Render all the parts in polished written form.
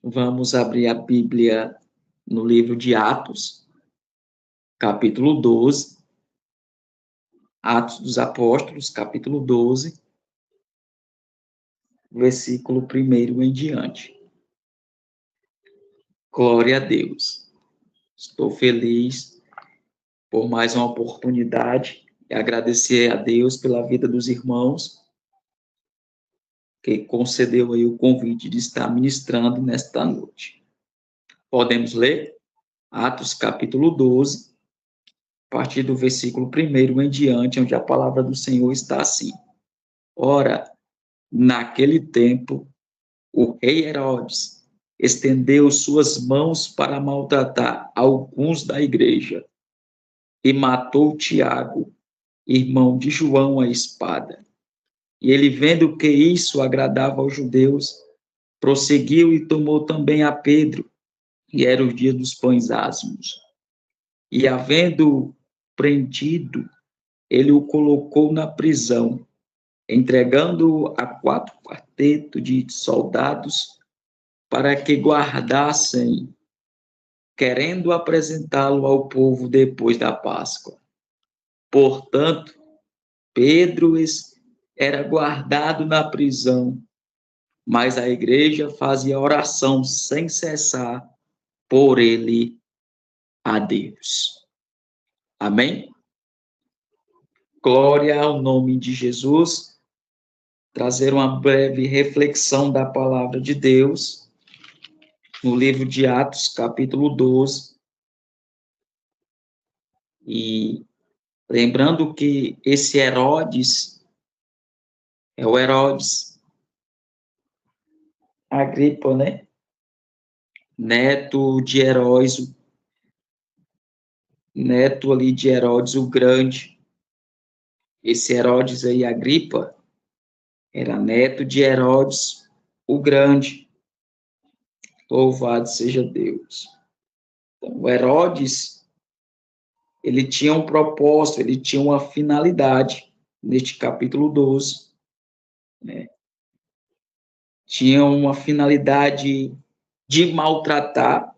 Vamos abrir a Bíblia no livro de Atos, capítulo 12. Atos dos Apóstolos, capítulo 12, versículo 1 em diante. Glória a Deus. Estou feliz por mais uma oportunidade e agradecer a Deus pela vida dos irmãos que concedeu aí o convite de estar ministrando nesta noite. Podemos ler Atos capítulo 12, a partir do versículo 1 em diante, onde a palavra do Senhor está assim: Ora, naquele tempo, o rei Herodes estendeu suas mãos para maltratar alguns da igreja e matou Tiago, irmão de João, à espada. E ele, vendo que isso agradava aos judeus, prosseguiu e tomou também a Pedro, e era o dia dos pães ázimos. E, havendo prendido, ele o colocou na prisão, entregando-o a 4 quartetos de soldados para que guardassem, querendo apresentá-lo ao povo depois da Páscoa. Portanto, Pedro era guardado na prisão, mas a igreja fazia oração sem cessar por ele a Deus. Amém? Glória ao nome de Jesus. Trazer uma breve reflexão da palavra de Deus no livro de Atos, capítulo 12. E lembrando que esse Herodes é o Herodes Agripa, né? Neto de Herodes, neto ali de Herodes o Grande. Esse Herodes aí, Agripa, era neto de Herodes o Grande. Louvado seja Deus. Então, o Herodes, ele tinha um propósito, ele tinha uma finalidade neste capítulo 12, né? Tinha uma finalidade de maltratar,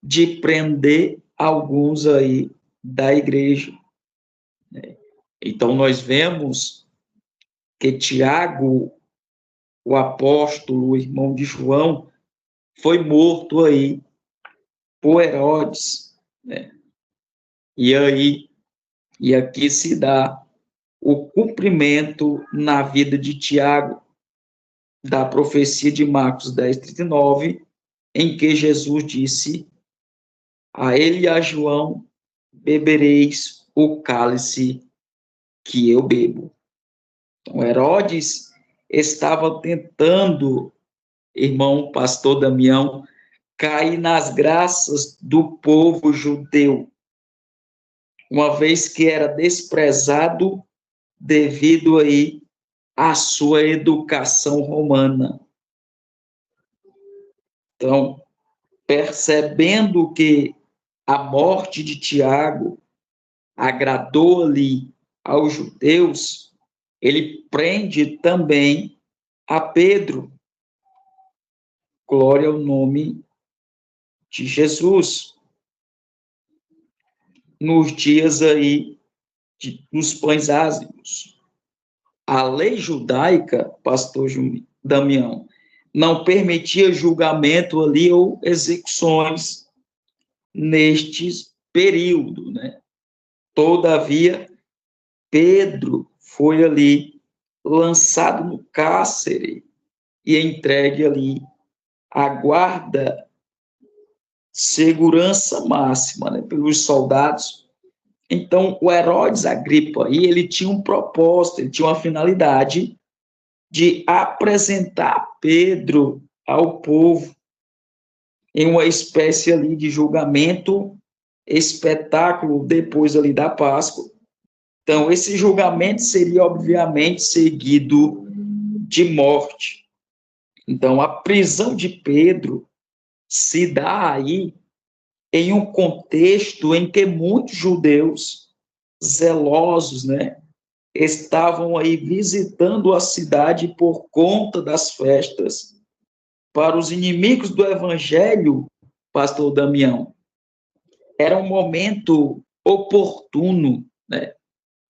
de prender alguns aí da igreja, né? Então, nós vemos que Tiago, o apóstolo, o irmão de João, foi morto aí por Herodes, né? E aqui se dá o cumprimento na vida de Tiago da profecia de Marcos 10:39, em que Jesus disse: a ele e a João bebereis o cálice que eu bebo. Então, Herodes estava tentando, irmão pastor Damião, cair nas graças do povo judeu, uma vez que era desprezado devido aí à sua educação romana. Então, percebendo que a morte de Tiago agradou ali aos judeus, ele prende também a Pedro. Glória ao nome de Jesus. Nos dias aí dos pães ázimos. A lei judaica, pastor Damião, não permitia julgamento ali ou execuções neste período, né? Todavia, Pedro foi ali lançado no cárcere e entregue ali à guarda, segurança máxima, né, pelos soldados. Então, o Herodes Agripa, aí, ele tinha um propósito, ele tinha uma finalidade de apresentar Pedro ao povo em uma espécie ali de julgamento, espetáculo depois ali da Páscoa. Então, esse julgamento seria, obviamente, seguido de morte. Então, a prisão de Pedro se dá aí em um contexto em que muitos judeus zelosos, né, estavam aí visitando a cidade por conta das festas para os inimigos do evangelho, pastor Damião, era um momento oportuno, né?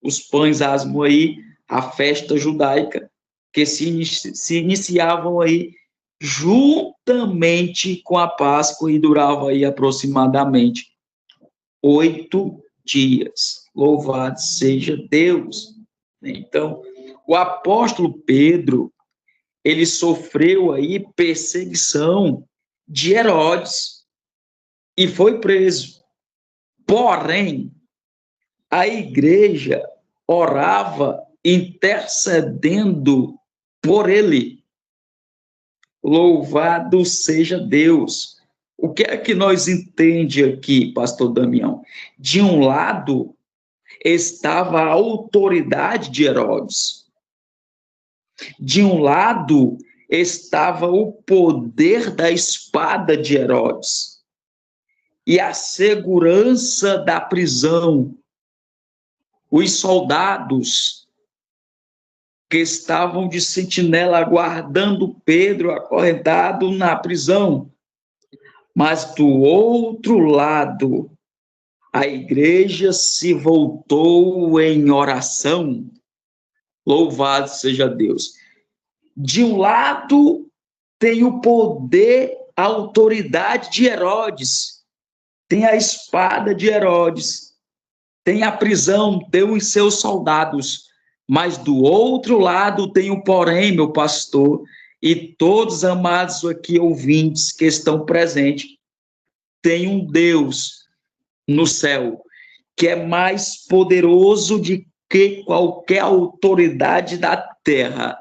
Os pães asmos aí, a festa judaica, que se iniciavam aí juntamente com a Páscoa e durava aí aproximadamente 8 dias. Louvado seja Deus. Então, o apóstolo Pedro, ele sofreu aí perseguição de Herodes e foi preso. Porém, a igreja orava intercedendo por ele. Louvado seja Deus. O que é que nós entende aqui, pastor Damião? De um lado estava a autoridade de Herodes. De um lado estava o poder da espada de Herodes e a segurança da prisão. Os soldados que estavam de sentinela aguardando Pedro acorrentado na prisão. Mas do outro lado, a igreja se voltou em oração. Louvado seja Deus. De um lado, tem o poder, a autoridade de Herodes, tem a espada de Herodes, tem a prisão, tem os seus soldados, mas do outro lado tem o porém, meu pastor, e todos amados aqui ouvintes que estão presentes, tem um Deus no céu que é mais poderoso de que qualquer autoridade da terra,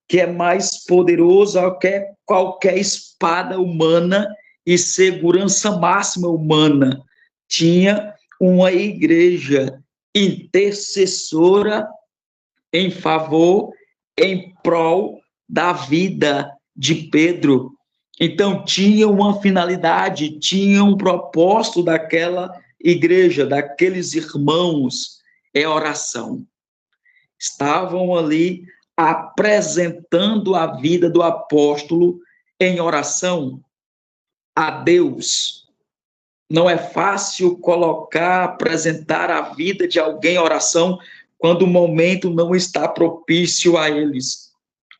que é mais poderoso que qualquer espada humana e segurança máxima humana. Tinha uma igreja intercessora em favor, em prol da vida de Pedro. Então, tinha uma finalidade, tinha um propósito daquela igreja, daqueles irmãos, é oração. Estavam ali apresentando a vida do apóstolo em oração a Deus. Não é fácil apresentar a vida de alguém em oração quando o momento não está propício a eles.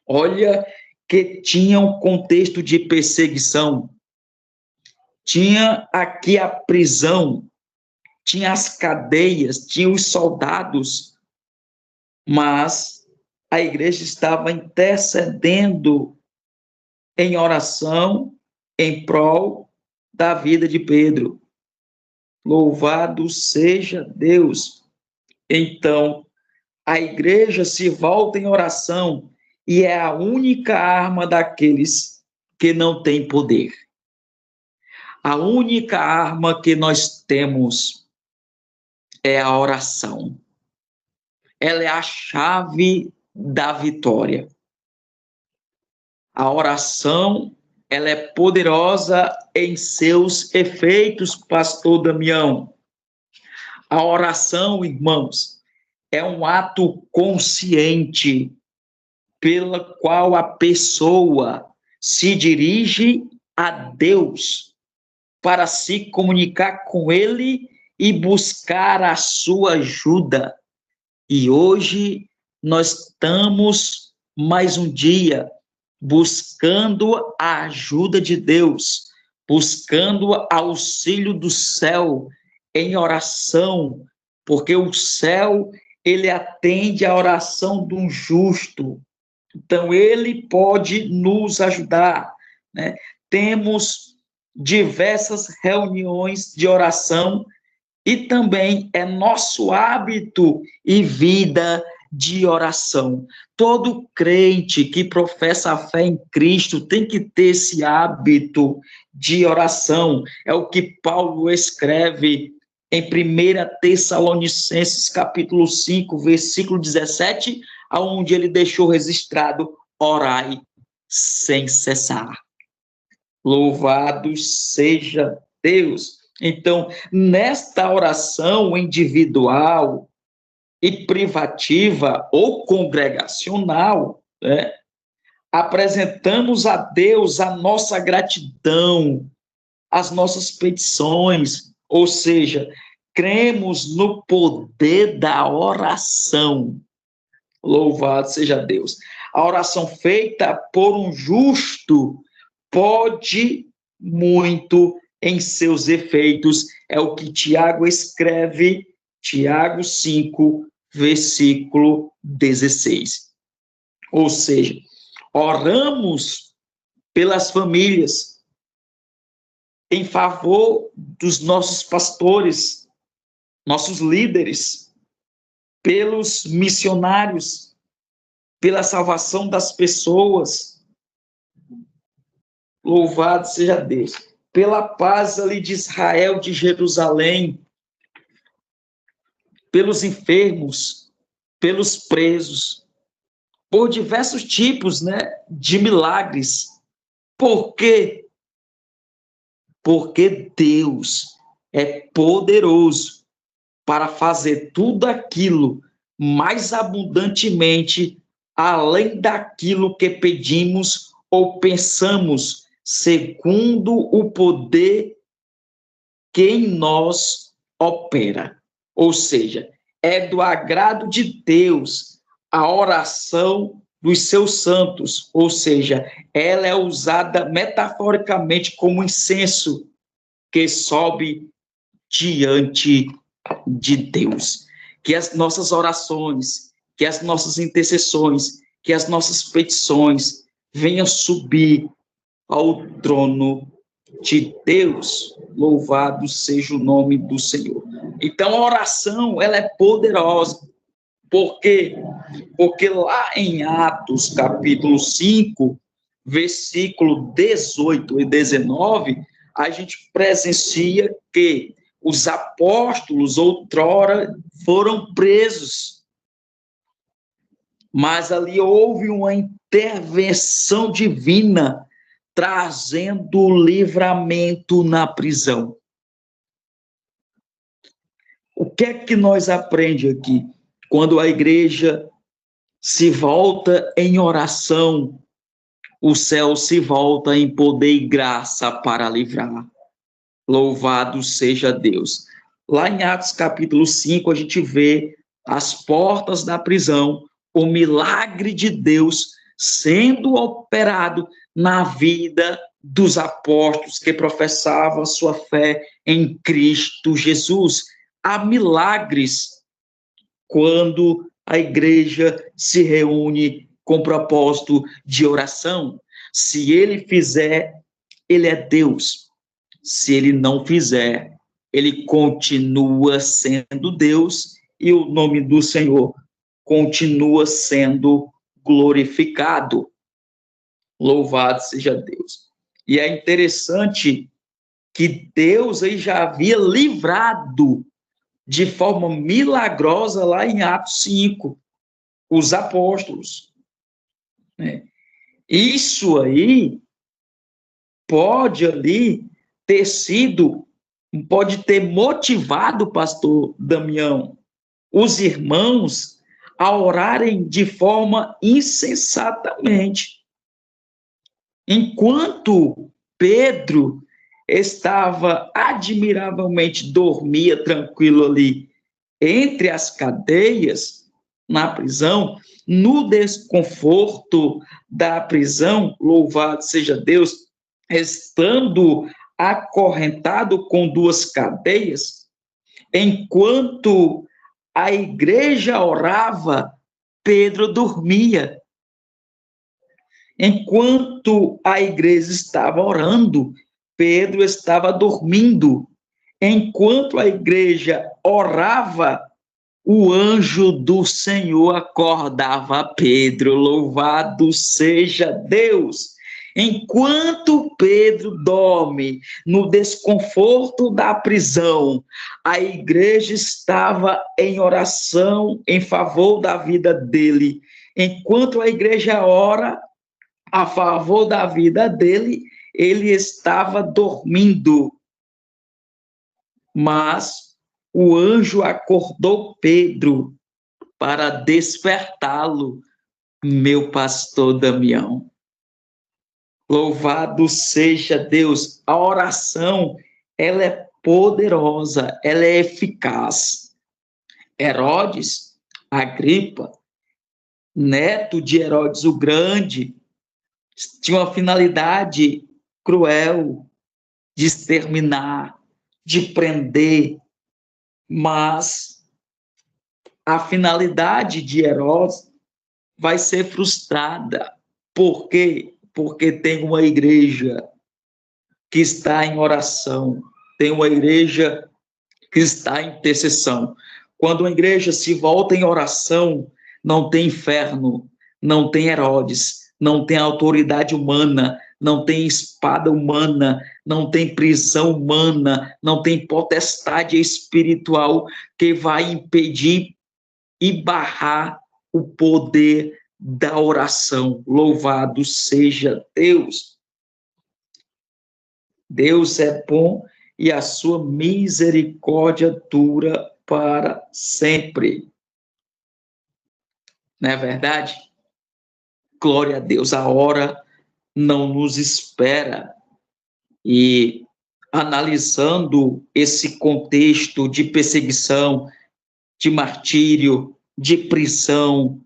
Olha que tinha um contexto de perseguição, tinha aqui a prisão, tinha as cadeias, tinha os soldados, mas a igreja estava intercedendo em oração em prol da vida de Pedro. Louvado seja Deus. Então, a igreja se volta em oração e é a única arma daqueles que não têm poder. A única arma que nós temos é a oração. Ela é a chave da vitória. A oração, ela é poderosa em seus efeitos, pastor Damião. A oração, irmãos, é um ato consciente pela qual a pessoa se dirige a Deus para se comunicar com Ele e buscar a sua ajuda. E hoje nós estamos mais um dia buscando a ajuda de Deus, buscando auxílio do céu em oração, porque o céu, ele atende a oração de um justo. Então, ele pode nos ajudar, né? Temos diversas reuniões de oração e também é nosso hábito e vida de oração. Todo crente que professa a fé em Cristo tem que ter esse hábito de oração. É o que Paulo escreve em 1 Tessalonicenses, capítulo 5, versículo 17, onde ele deixou registrado: orai sem cessar. Louvado seja Deus. Então, nesta oração individual e privativa ou congregacional, né, apresentamos a Deus a nossa gratidão, as nossas petições, ou seja, cremos no poder da oração. Louvado seja Deus. A oração feita por um justo pode muito em seus efeitos. É o que Tiago escreve, Tiago 5, versículo 16. Ou seja, oramos pelas famílias, em favor dos nossos pastores, nossos líderes, pelos missionários, pela salvação das pessoas. Louvado seja Deus. Pela paz ali de Israel, de Jerusalém, pelos enfermos, pelos presos, por diversos tipos, de milagres. Por quê? Porque Deus é poderoso para fazer tudo aquilo mais abundantemente, além daquilo que pedimos ou pensamos, segundo o poder que em nós opera. Ou seja, é do agrado de Deus a oração dos seus santos, ou seja, ela é usada metaforicamente como incenso que sobe diante de Deus. Que as nossas orações, que as nossas intercessões, que as nossas petições venham subir ao trono de Deus. Louvado seja o nome do Senhor. Então, a oração, ela é poderosa. Por quê? Porque lá em Atos, capítulo 5, versículo 18 e 19, a gente presencia que os apóstolos outrora foram presos. Mas ali houve uma intervenção divina, trazendo livramento na prisão. O que é que nós aprendemos aqui? Quando a igreja se volta em oração, o céu se volta em poder e graça para livrar. Louvado seja Deus. Lá em Atos capítulo 5, a gente vê as portas da prisão, o milagre de Deus sendo operado na vida dos apóstolos que professavam sua fé em Cristo Jesus. Há milagres quando a igreja se reúne com propósito de oração. Se ele fizer, ele é Deus. Se ele não fizer, ele continua sendo Deus e o nome do Senhor continua sendo glorificado. Louvado seja Deus. E é interessante que Deus aí já havia livrado de forma milagrosa lá em Atos 5, os apóstolos. Isso aí pode ali ter sido, pode ter motivado, pastor Damião, os irmãos a orarem de forma insensatamente. Enquanto Pedro estava admiravelmente, dormia tranquilo ali entre as cadeias, na prisão, no desconforto da prisão, louvado seja Deus, estando acorrentado com duas cadeias, enquanto a igreja orava, Pedro dormia. Enquanto a igreja estava orando, Pedro estava dormindo. Enquanto a igreja orava, o anjo do Senhor acordava Pedro. Louvado seja Deus! Enquanto Pedro dorme no desconforto da prisão, a igreja estava em oração em favor da vida dele. Enquanto a igreja ora a favor da vida dele, ele estava dormindo. Mas o anjo acordou Pedro para despertá-lo, meu pastor Damião. Louvado seja Deus. A oração, ela é poderosa, ela é eficaz. Herodes, Agripa, neto de Herodes o Grande, tinha uma finalidade cruel de exterminar, de prender, mas a finalidade de Herodes vai ser frustrada. Por quê? Porque tem uma igreja que está em oração, tem uma igreja que está em intercessão. Quando uma igreja se volta em oração, não tem inferno, não tem Herodes, não tem autoridade humana, não tem espada humana, não tem prisão humana, não tem potestade espiritual que vai impedir e barrar o poder da oração. Louvado seja Deus. Deus é bom e a sua misericórdia dura para sempre. Não é verdade? Glória a Deus, a hora não nos espera. E analisando esse contexto de perseguição, de martírio, de prisão,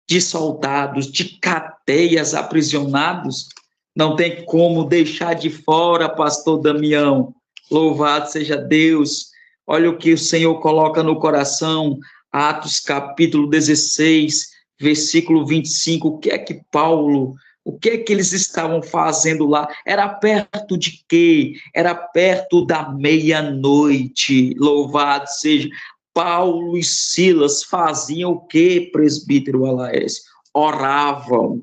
de soldados, de cadeias aprisionados, não tem como deixar de fora, pastor Damião. Louvado seja Deus. Olha o que o Senhor coloca no coração, Atos capítulo 16, versículo 25. O que é que Paulo, o que é que eles estavam fazendo lá? Era perto de quê? Era perto da meia-noite. Louvado seja. Paulo e Silas faziam o quê, presbítero Alaés? Oravam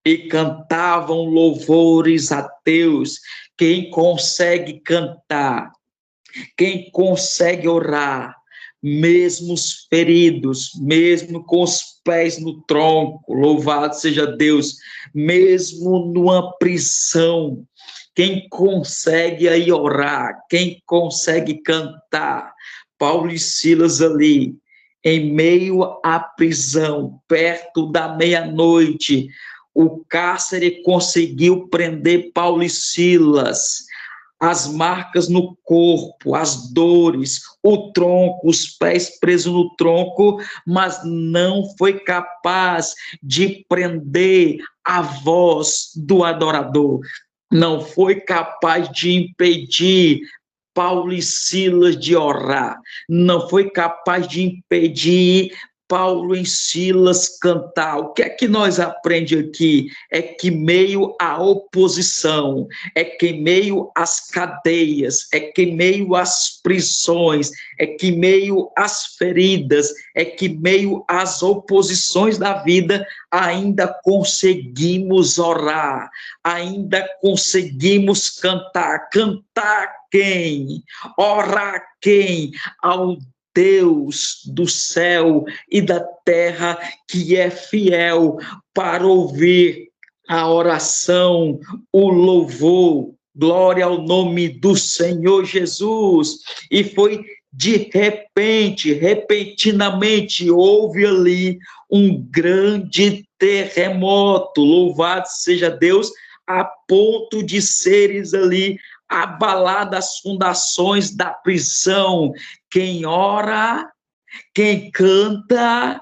e cantavam louvores a Deus. Quem consegue cantar, quem consegue orar, mesmo os feridos, mesmo com os pés no tronco, louvado seja Deus, mesmo numa prisão, quem consegue aí orar, quem consegue cantar, Paulo e Silas ali, em meio à prisão, perto da meia-noite, o cárcere conseguiu prender Paulo e Silas. As marcas no corpo, as dores, o tronco, os pés presos no tronco, mas não foi capaz de prender a voz do adorador. Não foi capaz de impedir Paulo e Silas de orar, não foi capaz de impedir Paulo e Silas cantar. O que é que nós aprendemos aqui? É que meio à oposição, é que meio às cadeias, é que meio às prisões, é que meio às feridas, é que meio às oposições da vida, ainda conseguimos orar, ainda conseguimos cantar. Cantar quem? Orar quem? Ao Deus do céu e da terra, que é fiel para ouvir a oração, o louvor, glória ao nome do Senhor Jesus. E foi de repente, repentinamente, houve ali um grande terremoto, louvado seja Deus, a ponto de seres ali abaladas as fundações da prisão. Quem ora, quem canta,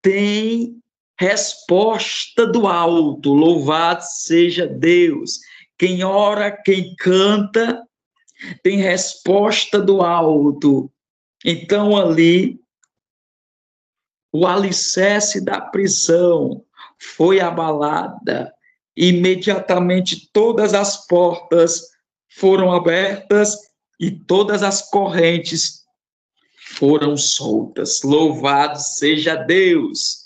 tem resposta do alto. Louvado seja Deus. Quem ora, quem canta, tem resposta do alto. Então, ali, o alicerce da prisão foi abalada. Imediatamente, todas as portas foram abertas e todas as correntes foram soltas. Louvado seja Deus!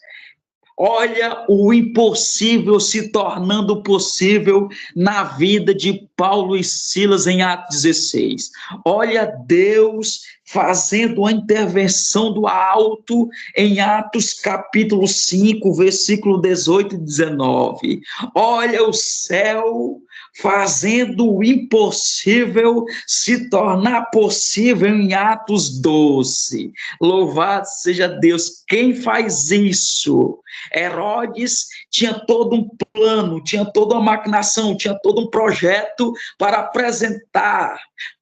Olha o impossível se tornando possível na vida de Paulo e Silas em Atos 16. Olha Deus fazendo a intervenção do alto em Atos capítulo 5, versículo 18 e 19. Olha o céu fazendo o impossível se tornar possível em Atos 12. Louvado seja Deus. Quem faz isso? Herodes tinha todo um plano, tinha toda uma maquinação, tinha todo um projeto para apresentar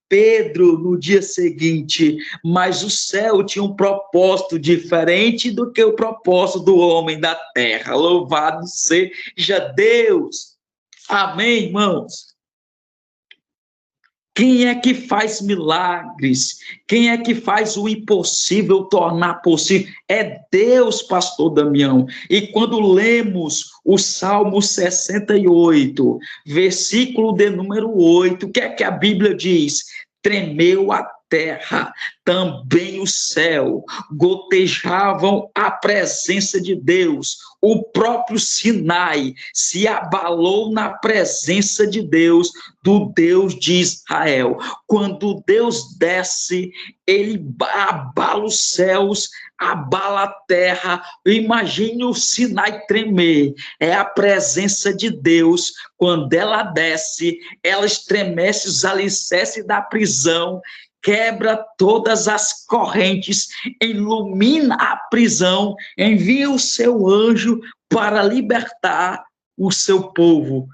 Pedro no dia seguinte, mas o céu tinha um propósito diferente do que o propósito do homem da terra. Louvado seja Deus. Amém, irmãos? Quem é que faz milagres? Quem é que faz o impossível tornar possível? É Deus, pastor Damião. E quando lemos o Salmo 68, versículo de número 8, o que é que a Bíblia diz? Tremeu a terra, também o céu, gotejavam a presença de Deus. O próprio Sinai se abalou na presença de Deus, do Deus de Israel. Quando Deus desce, ele abala os céus, abala a terra. Imagine o Sinai tremer. É a presença de Deus. Quando ela desce, ela estremece os alicerces da prisão, quebra todas as correntes, ilumina a prisão, envia o seu anjo para libertar o seu povo,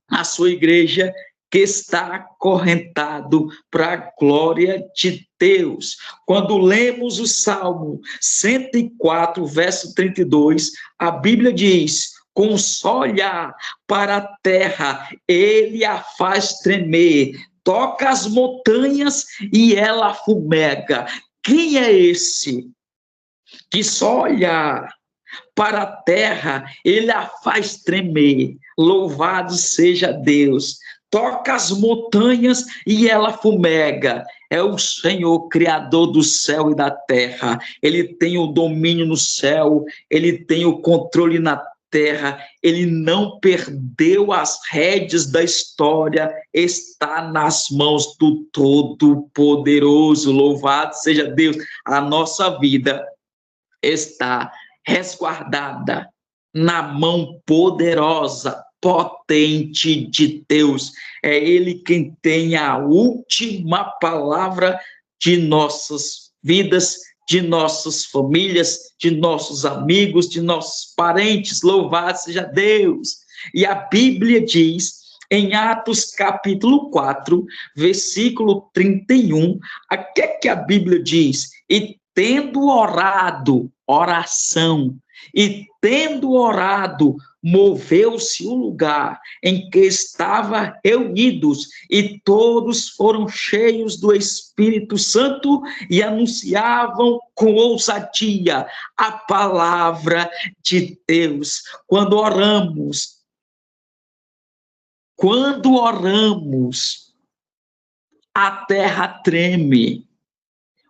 a sua igreja, que está acorrentado para a glória de Deus. Quando lemos o Salmo 104, verso 32, a Bíblia diz: com só olhar para a terra, ele a faz tremer, toca as montanhas e ela fumega. Quem é esse que só olhar para a terra, ele a faz tremer? Louvado seja Deus. Toca as montanhas e ela fumega. É o Senhor, Criador do céu e da terra. Ele tem o domínio no céu, ele tem o controle na terra, ele não perdeu as rédeas da história, está nas mãos do Todo-Poderoso. Louvado seja Deus. A nossa vida está resguardada na mão poderosa, potente de Deus. É ele quem tem a última palavra de nossas vidas, de nossas famílias, de nossos amigos, de nossos parentes. Louvado seja Deus. E a Bíblia diz, em Atos capítulo 4, versículo 31, o que é que a Bíblia diz? E tendo orado, oração, e tendo orado, moveu-se o lugar em que estavam reunidos, e todos foram cheios do Espírito Santo e anunciavam com ousadia a palavra de Deus. Quando oramos, a terra treme.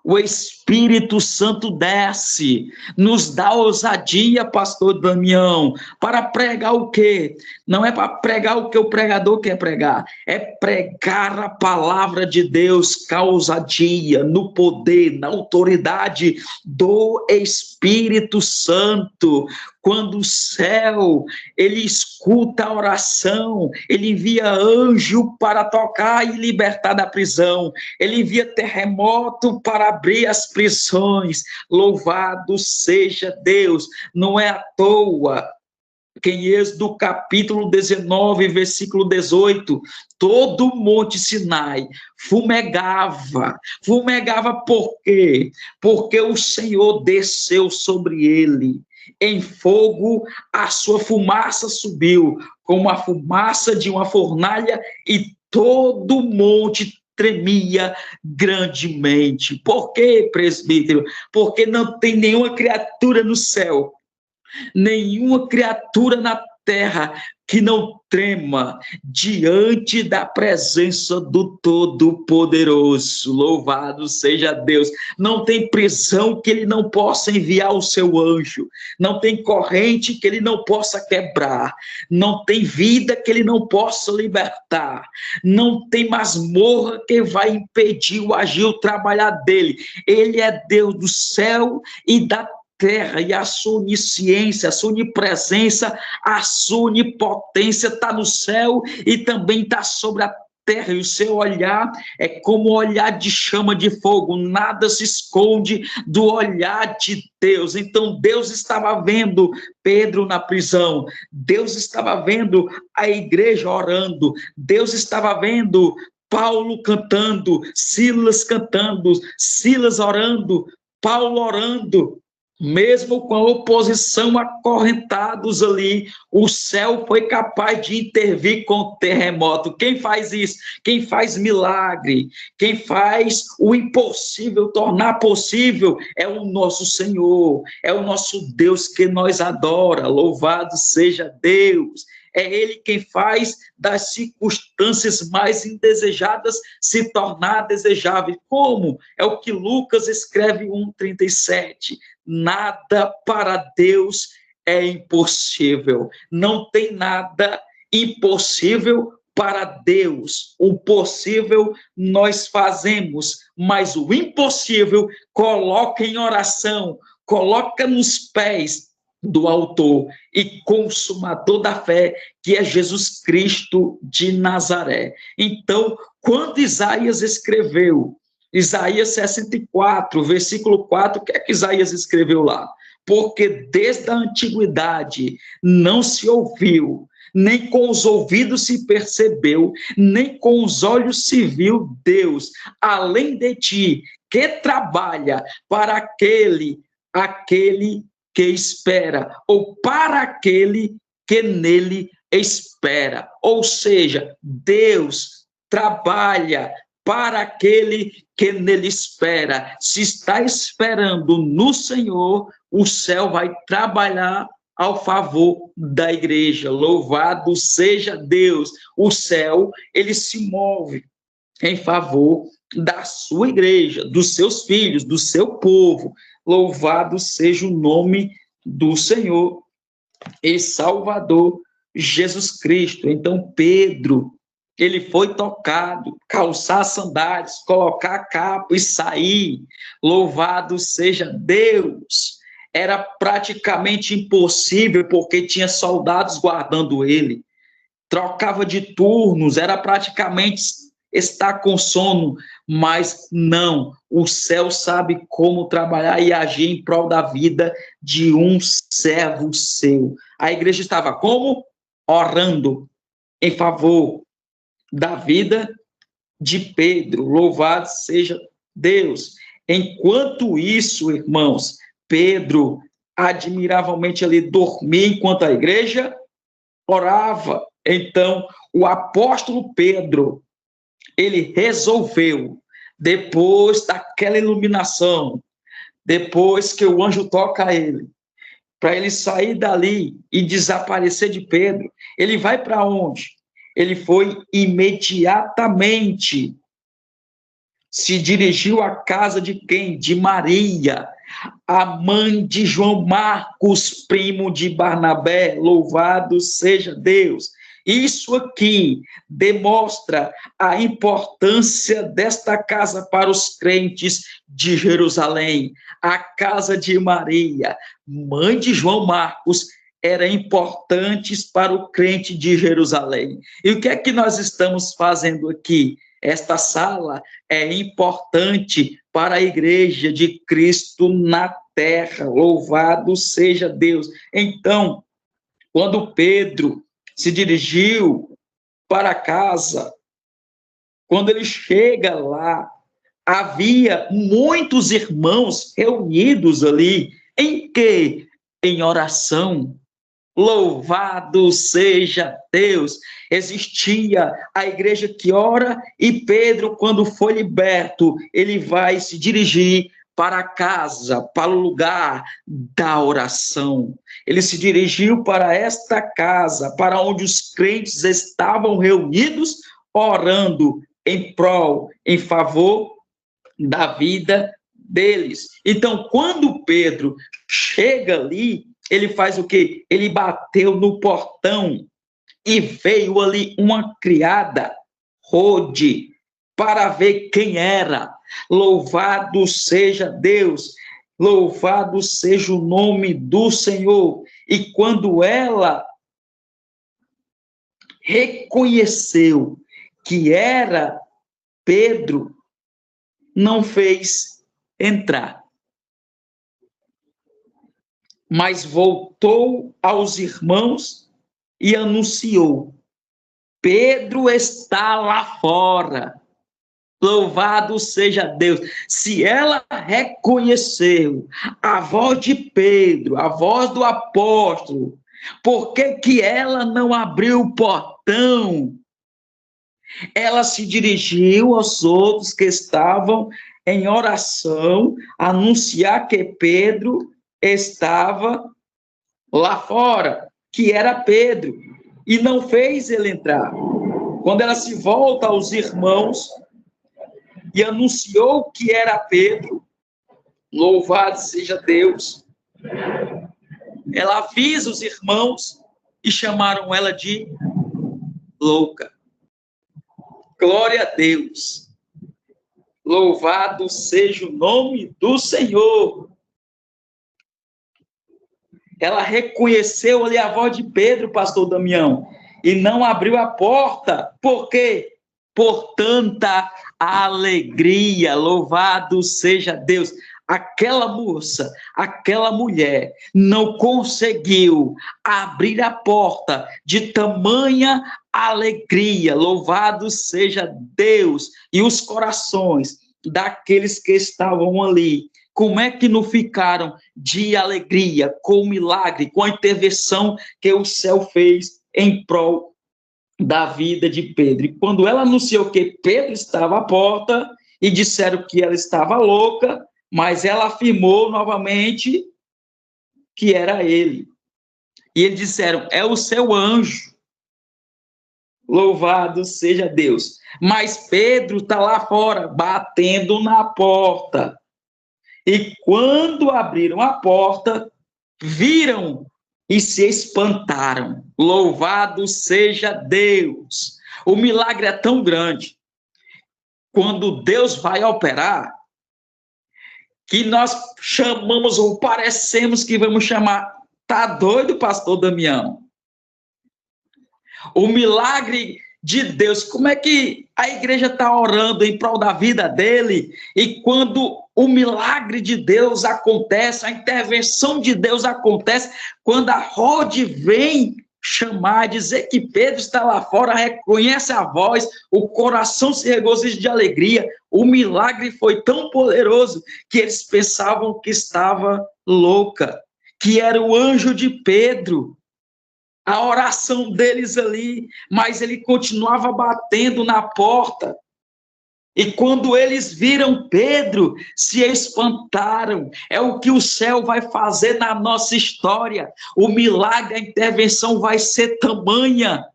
O Espírito Santo desce, nos dá ousadia, pastor Damião, para pregar o quê? Não é para pregar o que o pregador quer pregar, é pregar a palavra de Deus com ousadia, no poder, na autoridade do Espírito Santo. Quando o céu, ele escuta a oração, ele envia anjo para tocar e libertar da prisão, ele envia terremoto para abrir as prisões. Louvado seja Deus. Não é à toa que em Êxodo capítulo 19, versículo 18, todo o Monte Sinai fumegava. Fumegava por quê? Porque o Senhor desceu sobre ele em fogo, a sua fumaça subiu como a fumaça de uma fornalha e todo o monte tremia grandemente. Por quê, presbítero? Porque não tem nenhuma criatura no céu, nenhuma criatura na terra que não trema diante da presença do Todo-Poderoso. Louvado seja Deus. Não tem prisão que ele não possa enviar o seu anjo, não tem corrente que ele não possa quebrar, não tem vida que ele não possa libertar, não tem masmorra que vai impedir o agir, o trabalhar dele. Ele é Deus do céu e da terra, e a sua onisciência, a sua onipresença, a sua onipotência está no céu e também está sobre a terra, e o seu olhar é como o olhar de chama de fogo, nada se esconde do olhar de Deus. Então Deus estava vendo Pedro na prisão, Deus estava vendo a igreja orando, Deus estava vendo Paulo cantando, Silas cantando, Silas orando, Paulo orando, mesmo com a oposição acorrentados ali, o céu foi capaz de intervir com o terremoto. Quem faz isso? Quem faz milagre, quem faz o impossível tornar possível é o nosso Senhor, é o nosso Deus que nós adora. Louvado seja Deus. É Ele quem faz das circunstâncias mais indesejadas se tornar desejáveis. Como? É o que Lucas escreve 1,37. Nada para Deus é impossível. Não tem nada impossível para Deus. O possível nós fazemos, mas o impossível coloca em oração, coloca nos pés do autor e consumador da fé, que é Jesus Cristo de Nazaré. Então, quando Isaías escreveu, Isaías 64, versículo 4, o que é que Isaías escreveu lá? Porque desde a antiguidade não se ouviu, nem com os ouvidos se percebeu, nem com os olhos se viu Deus, além de ti, que trabalha para aquele que espera, ou para aquele que nele espera. Ou seja, Deus trabalha para aquele que nele espera. Se está esperando no Senhor, o céu vai trabalhar ao favor da igreja. Louvado seja Deus. O céu, ele se move em favor da sua igreja, dos seus filhos, do seu povo. Louvado seja o nome do Senhor e Salvador Jesus Cristo. Então, Pedro, ele foi tocado, calçar sandálias, colocar a capa e sair. Louvado seja Deus. Era praticamente impossível, porque tinha soldados guardando ele. Trocava de turnos, era praticamente estar com sono, mas não, o céu sabe como trabalhar e agir em prol da vida de um servo seu. A igreja estava como? Orando em favor da vida de Pedro. Louvado seja Deus. Enquanto isso, irmãos, Pedro admiravelmente ali dormia enquanto a igreja orava. Então, o apóstolo Pedro, ele resolveu, depois daquela iluminação, depois que o anjo toca ele, para ele sair dali e desaparecer de Pedro, ele vai para onde? Ele foi imediatamente, se dirigiu à casa de quem? De Maria, a mãe de João Marcos, primo de Barnabé. Louvado seja Deus. Isso aqui demonstra a importância desta casa para os crentes de Jerusalém. A casa de Maria, mãe de João Marcos, era importante para o crente de Jerusalém. E o que é que nós estamos fazendo aqui? Esta sala é importante para a igreja de Cristo na terra. Louvado seja Deus. Então, quando Pedro se dirigiu para casa, quando ele chega lá, havia muitos irmãos reunidos ali. Em quê? Em oração. Louvado seja Deus. Existia a igreja que ora, e Pedro, quando foi liberto, ele vai se dirigir para a casa, para o lugar da oração. Ele se dirigiu para esta casa, para onde os crentes estavam reunidos, orando em prol, em favor da vida deles. Então, quando Pedro chega ali, ele faz o quê? Ele bateu no portão e veio ali uma criada, Rode, para ver quem era. Louvado seja Deus. Louvado seja o nome do Senhor. E quando ela reconheceu que era Pedro, não fez entrar, mas voltou aos irmãos e anunciou: Pedro está lá fora. Louvado seja Deus. Se ela reconheceu a voz de Pedro, a voz do apóstolo, por que que ela não abriu o portão? Ela se dirigiu aos outros que estavam em oração, anunciar que Pedro estava lá fora, que era Pedro, e não fez ele entrar. Quando ela se volta aos irmãos e anunciou que era Pedro, louvado seja Deus, ela avisa os irmãos e chamaram ela de louca. Glória a Deus. Louvado seja o nome do Senhor. Ela reconheceu ali a voz de Pedro, pastor Damião, e não abriu a porta. Por quê? Por tanta alegria. Louvado seja Deus. Aquela moça, aquela mulher não conseguiu abrir a porta de tamanha alegria. Louvado seja Deus. E os corações daqueles que estavam ali, como é que não ficaram de alegria com o milagre, com a intervenção que o céu fez em prol da vida de Pedro? E quando ela anunciou que Pedro estava à porta, e disseram que ela estava louca, mas ela afirmou novamente que era ele. E eles disseram: é o seu anjo. Louvado seja Deus. Mas Pedro está lá fora, batendo na porta. E quando abriram a porta, viram e se espantaram. Louvado seja Deus. O milagre é tão grande, quando Deus vai operar, que nós chamamos ou parecemos que vamos chamar, tá doido, pastor Damião? O milagre de Deus, como é que a igreja está orando em prol da vida dele, e quando o milagre de Deus acontece, a intervenção de Deus acontece, quando a Rode vem chamar, dizer que Pedro está lá fora, reconhece a voz, o coração se regozija de alegria, o milagre foi tão poderoso que eles pensavam que estava louca, que era o anjo de Pedro. A oração deles ali, mas ele continuava batendo na porta. E quando eles viram Pedro, se espantaram. É o que o céu vai fazer na nossa história. O milagre, a intervenção vai ser tamanha.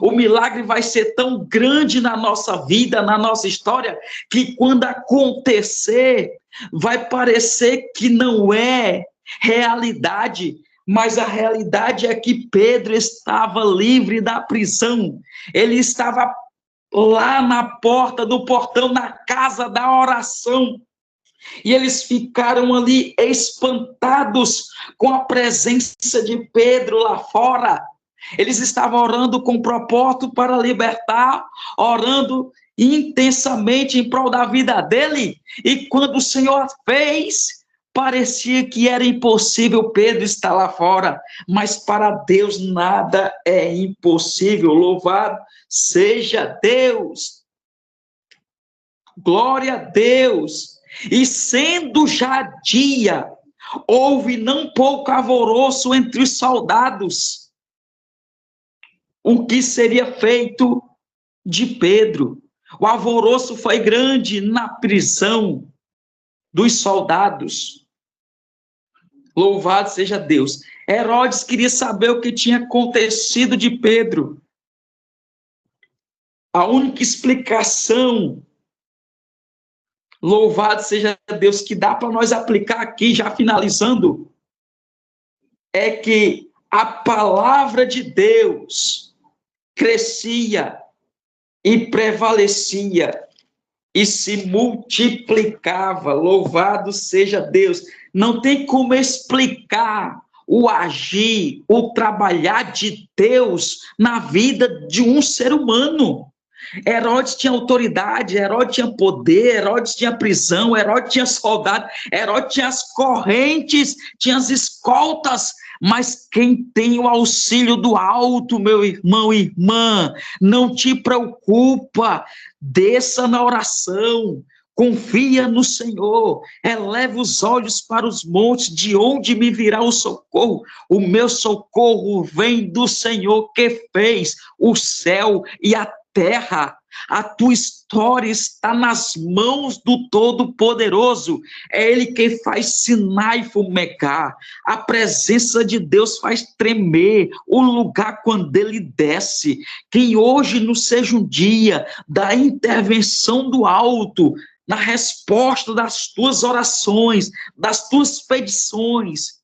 O milagre vai ser tão grande na nossa vida, na nossa história, que quando acontecer, vai parecer que não é realidade. Mas a realidade é que Pedro estava livre da prisão. Ele estava lá na porta do portão, na casa da oração. E eles ficaram ali espantados com a presença de Pedro lá fora. Eles estavam orando com propósito para libertar, orando intensamente em prol da vida dele. E quando o Senhor fez, parecia que era impossível Pedro estar lá fora, mas para Deus nada é impossível. Louvado seja Deus. Glória a Deus. E sendo já dia, houve não pouco alvoroço entre os soldados. O que seria feito de Pedro? O alvoroço foi grande na prisão dos soldados. Louvado seja Deus. Herodes queria saber o que tinha acontecido de Pedro. A única explicação, louvado seja Deus, que dá para nós aplicar aqui, já finalizando, é que a palavra de Deus crescia e prevalecia e se multiplicava. Louvado seja Deus. Não tem como explicar o agir, o trabalhar de Deus na vida de um ser humano. Herodes tinha autoridade, Herodes tinha poder, Herodes tinha prisão, Herodes tinha soldado, Herodes tinha as correntes, tinha as escoltas, mas quem tem o auxílio do alto, meu irmão e irmã, não te preocupa, desça na oração, confia no Senhor, eleva os olhos para os montes, de onde me virá o socorro? O meu socorro vem do Senhor que fez o céu e a terra. A tua história está nas mãos do Todo-Poderoso. É Ele quem faz sinar e fumegar. A presença de Deus faz tremer o lugar quando Ele desce. Que hoje não seja um dia da intervenção do alto, na resposta das tuas orações, das tuas petições.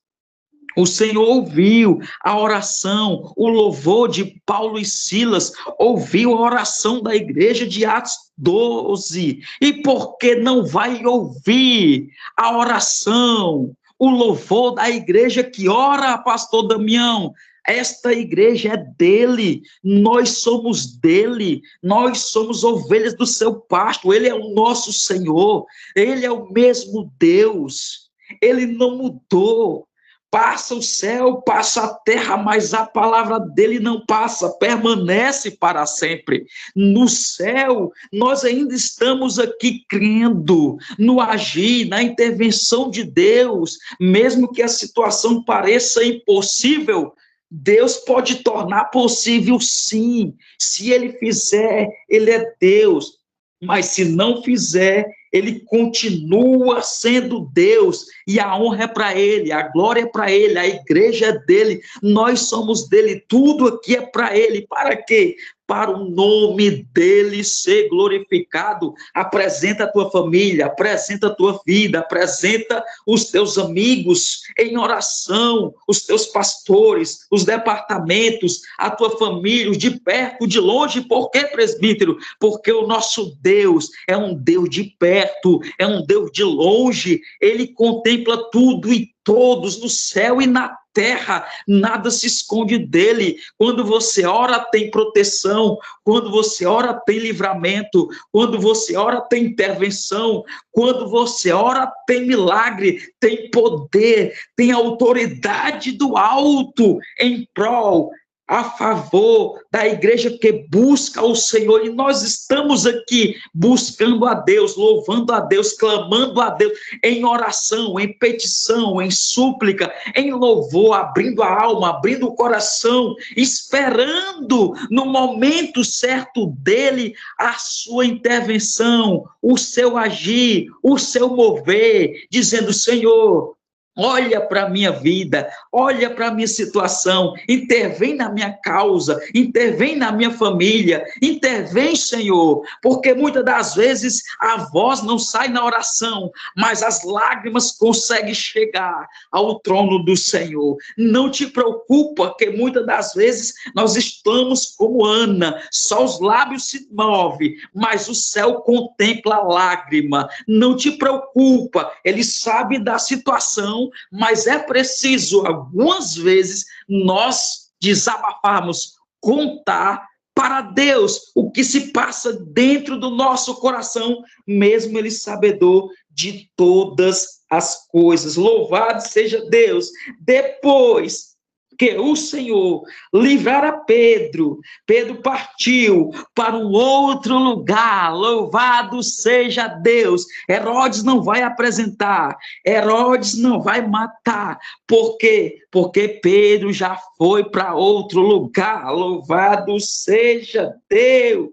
O Senhor ouviu a oração, o louvor de Paulo e Silas, ouviu a oração da igreja de Atos 12. E por que não vai ouvir a oração, o louvor da igreja que ora, pastor Damião? Esta igreja é dele, nós somos dele, nós somos ovelhas do seu pasto, ele é o nosso Senhor, ele é o mesmo Deus, ele não mudou. Passa o céu, passa a terra, mas a palavra dele não passa, permanece para sempre. No céu, nós ainda estamos aqui crendo no agir, na intervenção de Deus, mesmo que a situação pareça impossível, Deus pode tornar possível sim. Se ele fizer, ele é Deus. Mas se não fizer, ele continua sendo Deus, e a honra é para ele, a glória é para ele, a igreja é dele, nós somos dele, tudo aqui é para ele. Para quê? Para o nome dele ser glorificado. Apresenta a tua família, apresenta a tua vida, apresenta os teus amigos em oração, os teus pastores, os departamentos, a tua família, os de perto, de longe. Por quê, presbítero? Porque o nosso Deus é um Deus de perto, é um Deus de longe, ele contempla tudo e todos no céu e na terra, nada se esconde dele. Quando você ora, tem proteção. Quando você ora, tem livramento. Quando você ora, tem intervenção. Quando você ora, tem milagre, tem poder, tem autoridade do alto em prol, a favor da igreja que busca o Senhor. E nós estamos aqui buscando a Deus, louvando a Deus, clamando a Deus, em oração, em petição, em súplica, em louvor, abrindo a alma, abrindo o coração, esperando no momento certo dele a sua intervenção, o seu agir, o seu mover, dizendo: Senhor, olha para a minha vida, olha para a minha situação, intervém na minha causa, intervém na minha família, intervém, Senhor, porque muitas das vezes a voz não sai na oração, mas as lágrimas conseguem chegar ao trono do Senhor. Não te preocupa, que muitas das vezes nós estamos como Ana, só os lábios se movem, mas o céu contempla a lágrima. Não te preocupa, ele sabe da situação, mas é preciso, algumas vezes, nós desabafarmos, contar para Deus o que se passa dentro do nosso coração, mesmo ele sabedor de todas as coisas. Louvado seja Deus. Depois que o Senhor livrara Pedro, Pedro partiu para um outro lugar. Louvado seja Deus. Herodes não vai apresentar, Herodes não vai matar. Por quê? Porque Pedro já foi para outro lugar. Louvado seja Deus.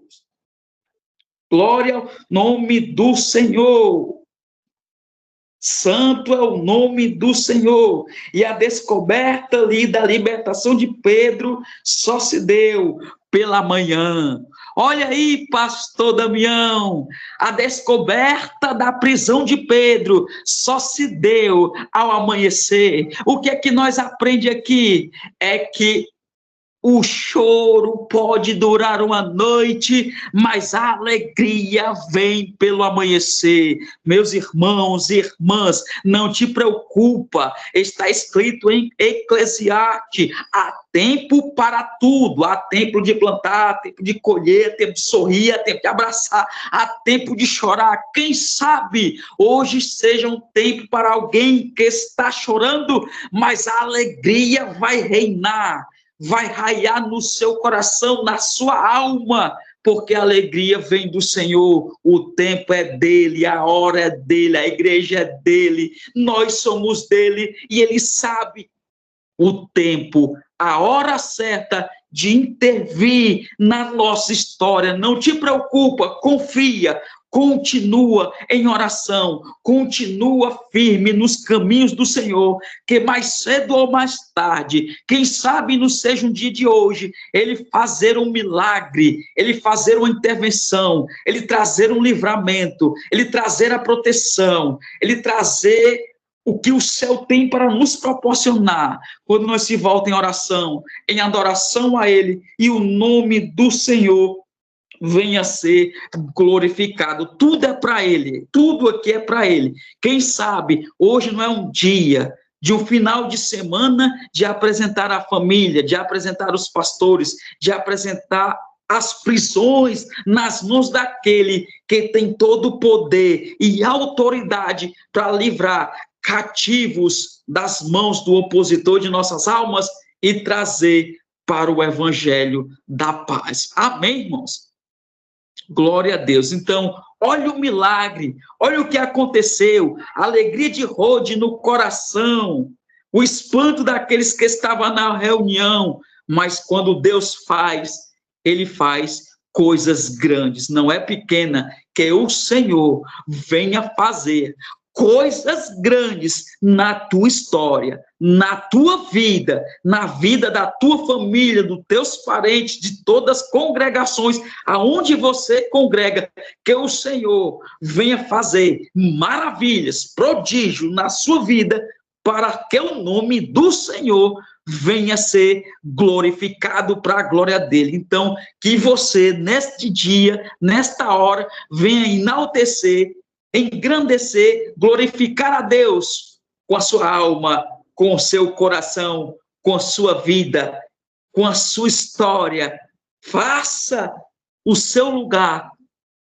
Glória ao nome do Senhor. Santo é o nome do Senhor. E a descoberta ali da libertação de Pedro só se deu pela manhã. Olha aí, pastor Damião, a descoberta da prisão de Pedro só se deu ao amanhecer. O que é que nós aprendemos aqui? É que O choro pode durar uma noite, mas a alegria vem pelo amanhecer. Meus irmãos e irmãs, não te preocupa. Está escrito em Eclesiastes: há tempo para tudo. Há tempo de plantar, tempo de colher, tempo de sorrir, há tempo de abraçar, há tempo de chorar. Quem sabe hoje seja um tempo para alguém que está chorando, mas a alegria vai reinar. Vai raiar no seu coração, na sua alma, porque a alegria vem do Senhor, o tempo é dele, a hora é dele, a igreja é dele, nós somos dele, e ele sabe o tempo, a hora certa de intervir na nossa história. Não te preocupa, confia, continua em oração, continua firme nos caminhos do Senhor, que mais cedo ou mais tarde, quem sabe não seja um dia de hoje, ele fazer um milagre, ele fazer uma intervenção, ele trazer um livramento, ele trazer a proteção, ele trazer o que o céu tem para nos proporcionar, quando nós se volta em oração, em adoração a ele, e o nome do Senhor venha a ser glorificado. Tudo é para ele, tudo aqui é para ele. Quem sabe hoje não é um dia de um final de semana de apresentar a família, de apresentar os pastores, de apresentar as prisões nas mãos daquele que tem todo o poder e autoridade para livrar cativos das mãos do opositor de nossas almas e trazer para o evangelho da paz. Amém, irmãos? Glória a Deus. Então, olha o milagre, olha o que aconteceu, a alegria de Rode no coração, o espanto daqueles que estavam na reunião, mas quando Deus faz, ele faz coisas grandes, não é pequena, que o Senhor venha fazer coisas grandes na tua história, na tua vida, na vida da tua família, dos teus parentes, de todas as congregações, aonde você congrega, que o Senhor venha fazer maravilhas, prodígio na sua vida, para que o nome do Senhor venha ser glorificado para a glória dele. Então, que você, neste dia, nesta hora, venha enaltecer, engrandecer, glorificar a Deus com a sua alma, com o seu coração, com a sua vida, com a sua história. Faça o seu lugar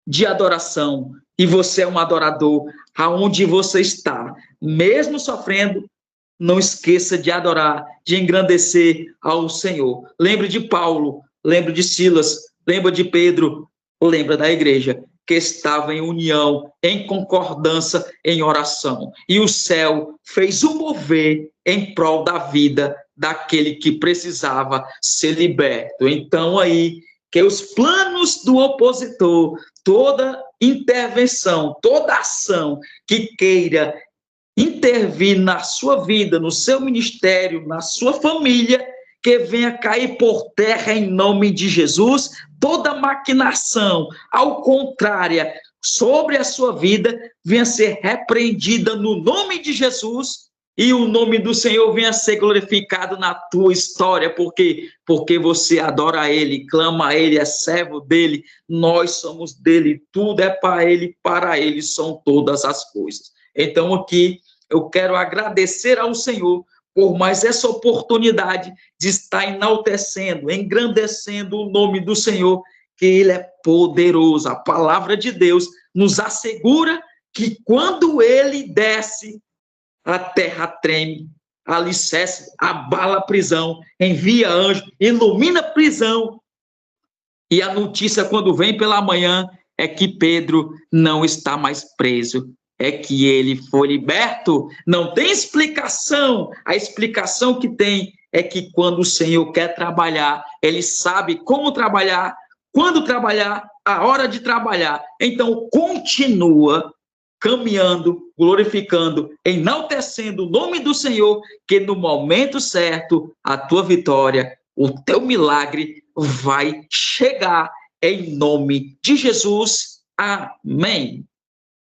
de adoração, e você é um adorador aonde você está, mesmo sofrendo. Não esqueça de adorar, de engrandecer ao Senhor. Lembre de Paulo, lembre de Silas, lembre de Pedro, lembra da igreja que estava em união, em concordância, em oração. E o céu fez um mover em prol da vida daquele que precisava ser liberto. Então aí, que os planos do opositor, toda intervenção, toda ação que queira intervir na sua vida, no seu ministério, na sua família, que venha cair por terra em nome de Jesus, toda maquinação, ao contrário, sobre a sua vida, venha ser repreendida no nome de Jesus, e o nome do Senhor venha ser glorificado na tua história, porque você adora Ele, clama a Ele, é servo dEle, nós somos dEle, tudo é para Ele são todas as coisas. Então aqui eu quero agradecer ao Senhor por mais essa oportunidade de estar enaltecendo, engrandecendo o nome do Senhor, que Ele é poderoso. A palavra de Deus nos assegura que quando Ele desce, a terra treme, alicerce, abala a prisão, envia anjo, ilumina a prisão. E a notícia, quando vem pela manhã, é que Pedro não está mais preso, é que ele foi liberto. Não tem explicação. A explicação que tem é que quando o Senhor quer trabalhar, ele sabe como trabalhar, quando trabalhar, a hora de trabalhar. Então, continua caminhando, glorificando, enaltecendo o nome do Senhor, que no momento certo, a tua vitória, o teu milagre vai chegar em nome de Jesus. Amém.